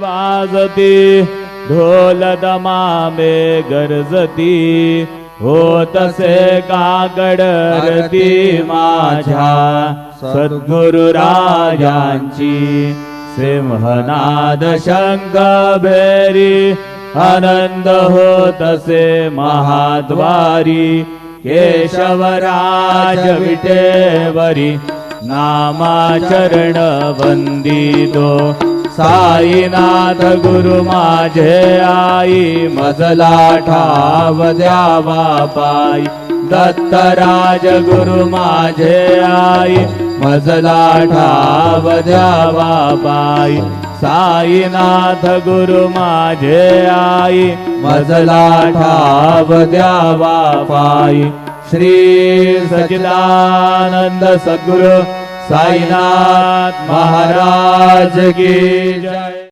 वाजती ढोल दमामे गरजती होतसे काकडरती माझ्या सद्गुरु राजांची सिंहनाद शंख भेरी आनंद होतसे महाद्वारी केशवराज विटेवरी नामाचरण वंदितो साईनाथ गुरु माझे आई मजला ठाव द्यावा पायी दत्तराज गुरु माझे आई मजला ठाव द्यावा पायी साईनाथ गुरु माझे आई मजला ठाव द्यावा पायी श्री सच्चिदानंद सद्गुरु साईनाथ महाराज की जय।